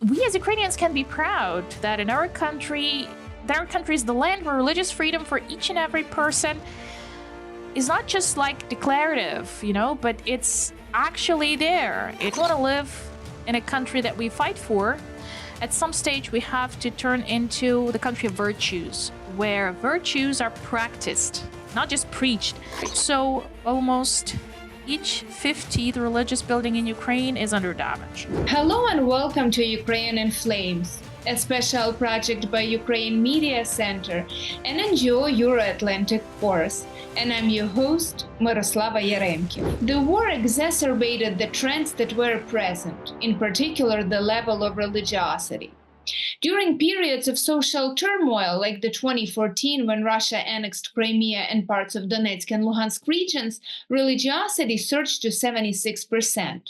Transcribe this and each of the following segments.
we as Ukrainians can be proud that in our country is the land where religious freedom for each and every person is not just like declarative, but it's actually there. If we want to live in a country that we fight for, at some stage we have to turn into the country of virtues, where virtues are practiced, not just preached. So almost each 50th religious building in Ukraine is under damage. Hello and welcome to Ukraine in Flames, a special project by Ukraine Media Center and NGO Euro-Atlantic Force. And I'm your host, Myroslava Yaremki. The war exacerbated the trends that were present, in particular the level of religiosity. During periods of social turmoil, like the 2014 when Russia annexed Crimea and parts of Donetsk and Luhansk regions, religiosity surged to 76%.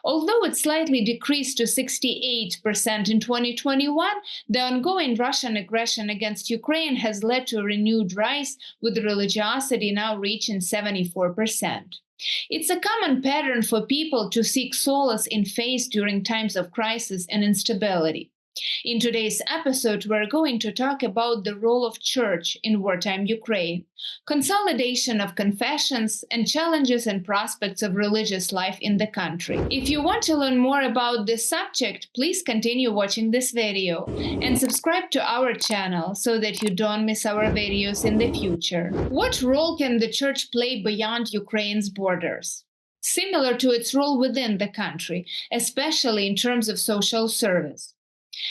Although it slightly decreased to 68% in 2021, the ongoing Russian aggression against Ukraine has led to a renewed rise, with religiosity now reaching 74%. It's a common pattern for people to seek solace in faith during times of crisis and instability. In today's episode, we're going to talk about the role of church in wartime Ukraine, consolidation of confessions, and challenges and prospects of religious life in the country. If you want to learn more about this subject, please continue watching this video and subscribe to our channel so that you don't miss our videos in the future. What role can the church play beyond Ukraine's borders? Similar to its role within the country, especially in terms of social service.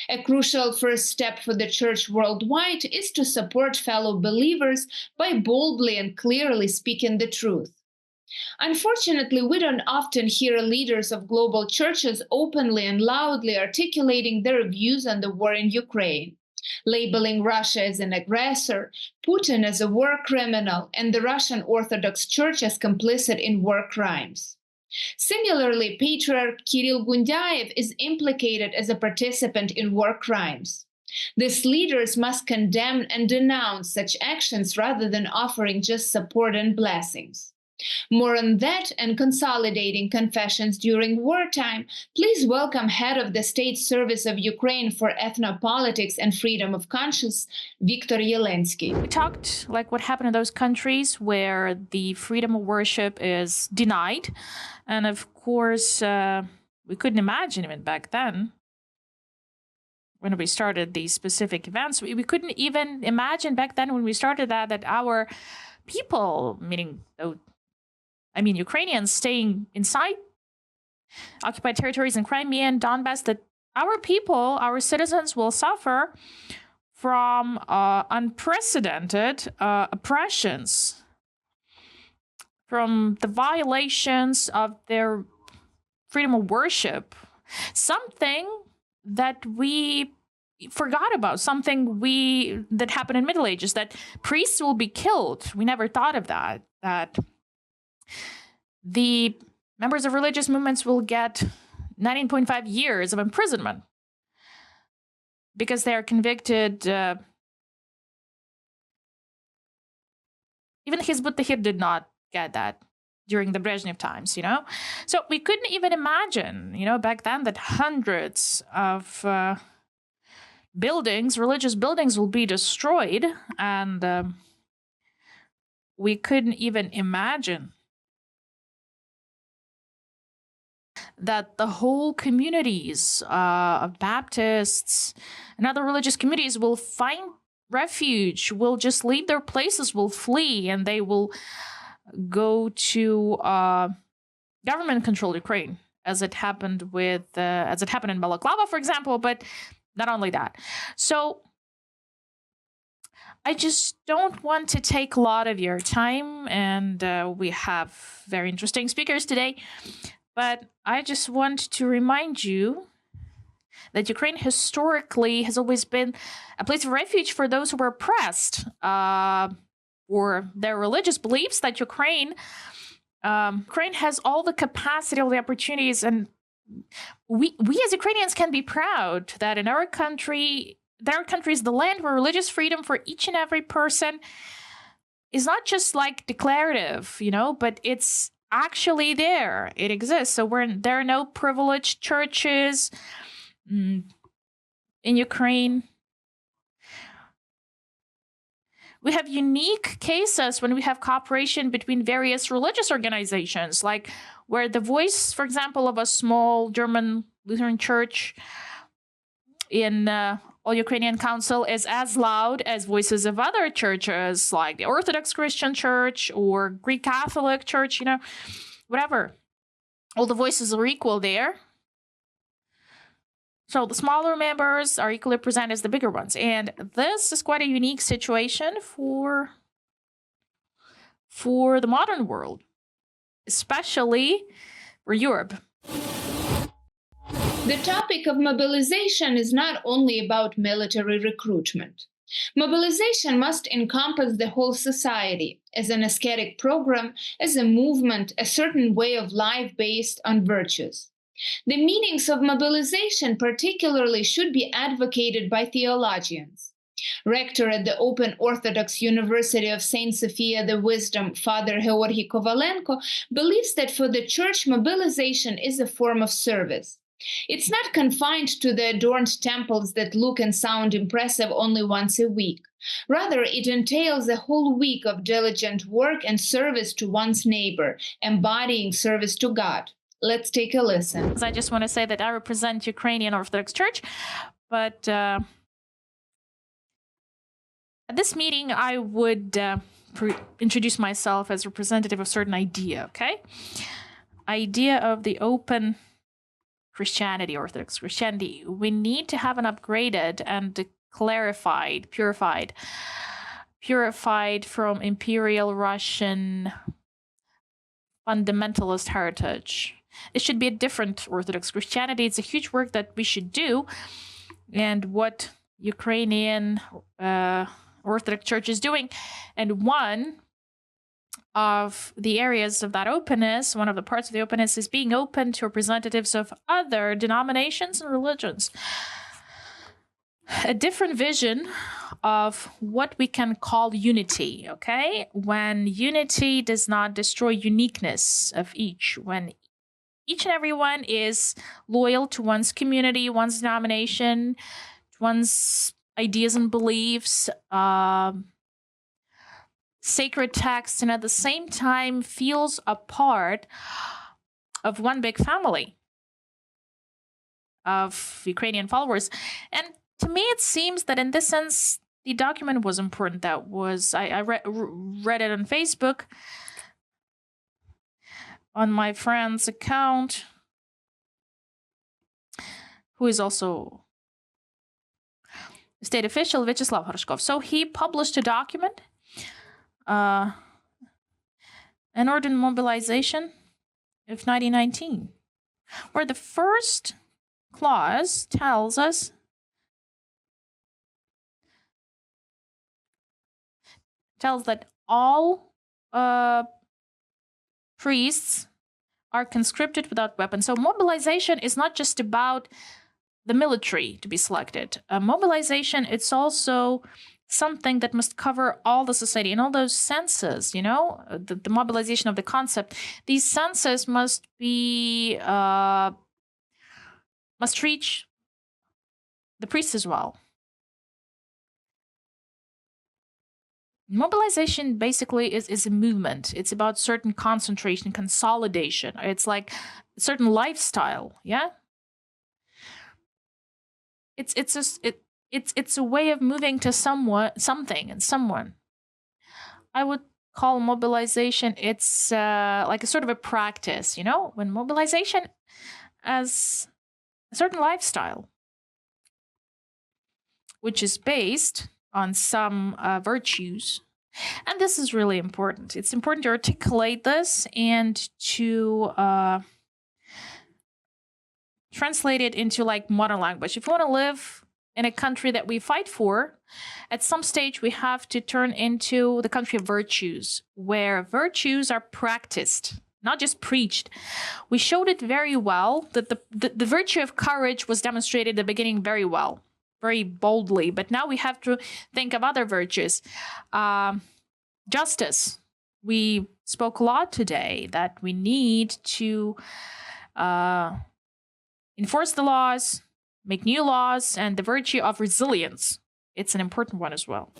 A crucial first step for the church worldwide is to support fellow believers by boldly and clearly speaking the truth. Unfortunately, we don't often hear leaders of global churches openly and loudly articulating their views on the war in Ukraine, labeling Russia as an aggressor, Putin as a war criminal, and the Russian Orthodox Church as complicit in war crimes. Similarly, Patriarch Kirill Gundyaev is implicated as a participant in war crimes. These leaders must condemn and denounce such actions rather than offering just support and blessings. More on that and consolidating confessions during wartime, please welcome Head of the State Service of Ukraine for Ethnopolitics and Freedom of Conscience, Viktor Yelenskyi. We talked like what happened in those countries where the freedom of worship is denied. And of course, we couldn't imagine even back then, when we started these specific events, we couldn't even imagine back then when we started that our people, Ukrainians staying inside occupied territories in Crimea and Donbass, that our people, our citizens will suffer from unprecedented oppressions, from the violations of their freedom of worship, something that we forgot about, something that happened in Middle Ages, that priests will be killed. We never thought of that the members of religious movements will get 19.5 years of imprisonment because they are convicted. Even Hizb ut-Tahrir did not get that during the Brezhnev times, So we couldn't even imagine, back then, that hundreds of religious buildings will be destroyed. And we couldn't even imagine that the whole communities of Baptists and other religious communities will find refuge, will just leave their places, will flee, and they will go to government-controlled Ukraine, as it happened in Balaklava, for example. But not only that. So I just don't want to take a lot of your time, and we have very interesting speakers today. But I just want to remind you that Ukraine historically has always been a place of refuge for those who were oppressed for their religious beliefs, that Ukraine has all the capacity, all the opportunities, and we as Ukrainians can be proud that in our country is the land where religious freedom for each and every person is not just like declarative, but it's actually there. It exists. So there are no privileged churches. in Ukraine. We have unique cases when we have cooperation between various religious organizations, like where the voice, for example, of a small German Lutheran church in All Ukrainian Council is as loud as voices of other churches, like the Orthodox Christian Church or Greek Catholic Church, whatever. All the voices are equal there. So the smaller members are equally presented as the bigger ones. And this is quite a unique situation for the modern world, especially for Europe. The topic of mobilization is not only about military recruitment. Mobilization must encompass the whole society as an ascetic program, as a movement, a certain way of life based on virtues. The meanings of mobilization particularly should be advocated by theologians. Rector at the Open Orthodox University of St. Sophia the Wisdom, Father Heorhiy Kovalenko, believes that for the Church, mobilization is a form of service. It's not confined to the adorned temples that look and sound impressive only once a week. Rather, it entails a whole week of diligent work and service to one's neighbor, embodying service to God. Let's take a listen. I just want to say that I represent Ukrainian Orthodox Church, but at this meeting, I would introduce myself as representative of a certain idea, okay? Idea of the open Christianity, Orthodox Christianity. We need to have an upgraded and clarified, purified from Imperial Russian fundamentalist heritage. It should be a different Orthodox Christianity. It's a huge work that we should do. And what Ukrainian Orthodox Church is doing. And one of the areas of that openness, one of the parts of the openness is being open to representatives of other denominations and religions. A different vision of what we can call unity, okay? When unity does not destroy uniqueness of each, when each and everyone is loyal to one's community, one's denomination, one's ideas and beliefs, sacred texts, and at the same time feels a part of one big family of Ukrainian followers. And to me, it seems that in this sense, the document was important. That was, I read it on Facebook, on my friend's account, who is also a state official, Vyacheslav Horshkov. So he published a document, an order in mobilization of 1919, where the first clause tells that all priests are conscripted without weapons. So mobilization is not just about the military to be selected. Mobilization, it's also something that must cover all the society and all those senses, the mobilization of the concept. These senses must be, must reach the priests as well. Mobilization basically is a movement. It's about certain concentration, consolidation. It's like a certain lifestyle, yeah? It's a way of moving to something and someone. I would call mobilization, it's like a sort of a practice, when mobilization as a certain lifestyle, which is based on some virtues. And this is really important. It's important to articulate this and to translate it into like modern language. If we want to live in a country that we fight for, at some stage we have to turn into the country of virtues, where virtues are practiced, not just preached. We showed it very well, that the virtue of courage was demonstrated at the beginning very well, very boldly, but now we have to think of other virtues. Justice. We spoke a lot today that we need to enforce the laws, make new laws, and the virtue of resilience. It's an important one as well.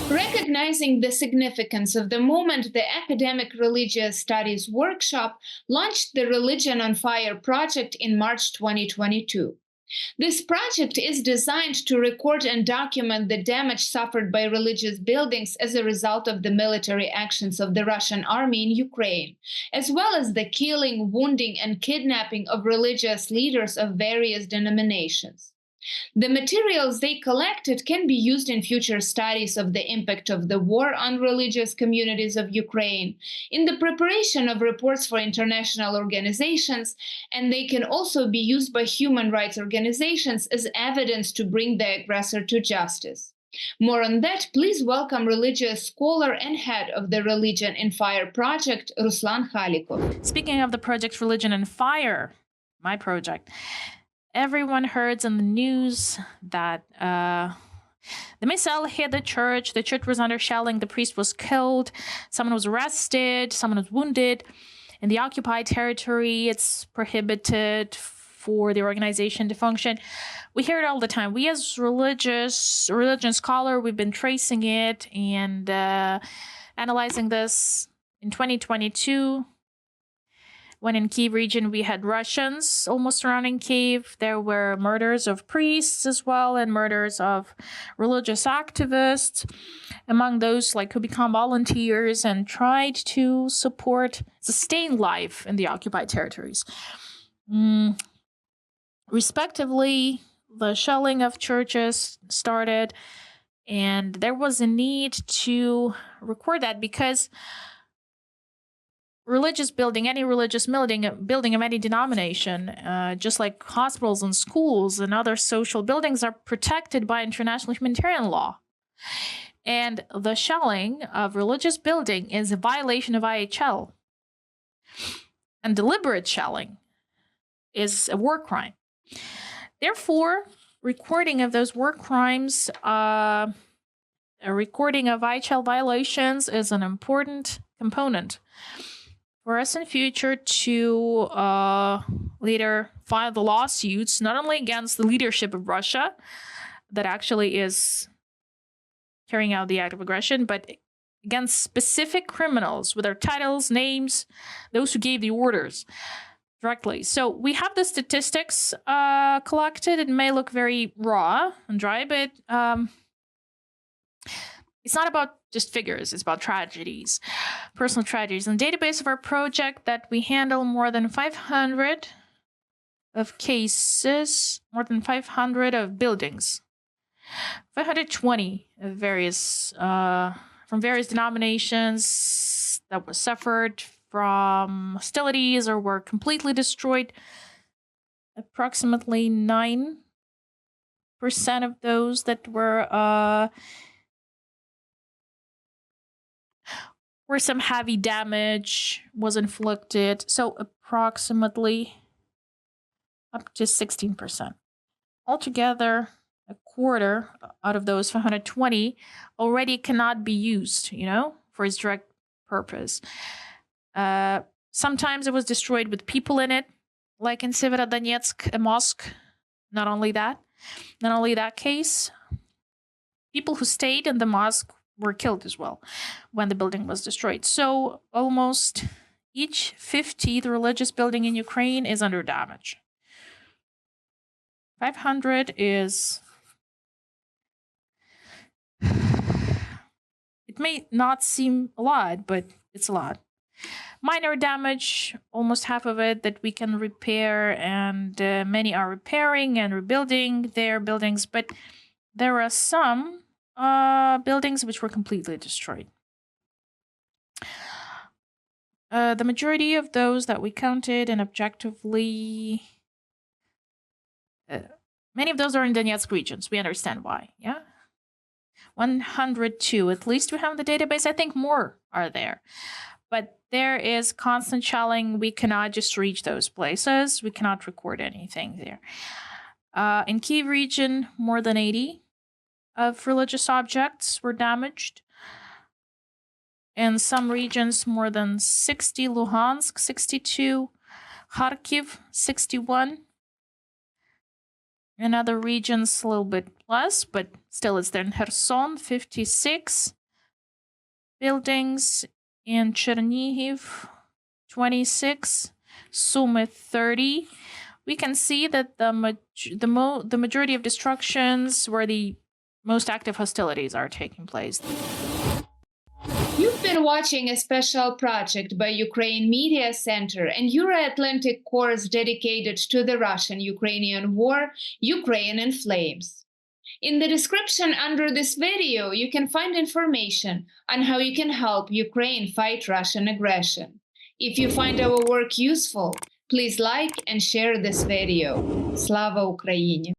Recognizing the significance of the moment, the Academic Religious Studies Workshop launched the Religion on Fire project in March 2022. This project is designed to record and document the damage suffered by religious buildings as a result of the military actions of the Russian army in Ukraine, as well as the killing, wounding, and kidnapping of religious leaders of various denominations. The materials they collected can be used in future studies of the impact of the war on religious communities of Ukraine, in the preparation of reports for international organizations, and they can also be used by human rights organizations as evidence to bring the aggressor to justice. More on that, please welcome religious scholar and head of the Religion in Fire project, Ruslan Khalikov. Speaking of the project Religion in Fire, my project, everyone heard in the news that the missile hit the church was under shelling, the priest was killed, someone was arrested, someone was wounded. In the occupied territory, it's prohibited for the organization to function. We hear it all the time. We as religion scholar, we've been tracing it and analyzing this. In 2022, when in Kyiv region we had Russians almost surrounding Kyiv, there were murders of priests as well and murders of religious activists, among those who become volunteers and tried to sustain life in the occupied territories. Respectively, the shelling of churches started, and there was a need to record that because religious building, any religious building of any denomination, just like hospitals and schools and other social buildings, are protected by international humanitarian law. And the shelling of religious building is a violation of IHL. And deliberate shelling is a war crime. Therefore, recording of those war crimes, a recording of IHL violations is an important component for us in future to later file the lawsuits, not only against the leadership of Russia that actually is carrying out the act of aggression, but against specific criminals with their titles, names, those who gave the orders directly. So we have the statistics collected. It may look very raw and dry, but it's not about just figures. It's about tragedies, personal tragedies. In the database of our project that we handle more than 500 of cases, more than 500 of buildings, 520 of from various denominations that were suffered from hostilities or were completely destroyed. Approximately 9% of those that were where some heavy damage was inflicted. So approximately up to 16%. Altogether, a quarter out of those 520 already cannot be used, for its direct purpose. Sometimes it was destroyed with people in it, like in Severodonetsk, a mosque. Not only that case, people who stayed in the mosque were killed as well when the building was destroyed. So almost each 50th religious building in Ukraine is under damage. 500 is... It may not seem a lot, but it's a lot. Minor damage, almost half of it that we can repair, and many are repairing and rebuilding their buildings, but there are some buildings which were completely destroyed. The majority of those that we counted and objectively, many of those are in Donetsk regions. We understand why, yeah? 102, at least we have in the database. I think more are there. But there is constant shelling. We cannot just reach those places. We cannot record anything there. In Kyiv region, more than 80 of religious objects were damaged. In some regions, more than 60, Luhansk, 62, Kharkiv, 61. In other regions, a little bit plus, but still it's there. In Kherson, 56 buildings. In Chernihiv, 26. Sumy, 30. We can see that the majority of destructions where the most active hostilities are taking place. You've been watching a special project by Ukraine Media Center and Euro-Atlantic course dedicated to the Russian-Ukrainian war, Ukraine in Flames. In the description under this video, you can find information on how you can help Ukraine fight Russian aggression. If you find our work useful, please like and share this video. Slava Ukraini!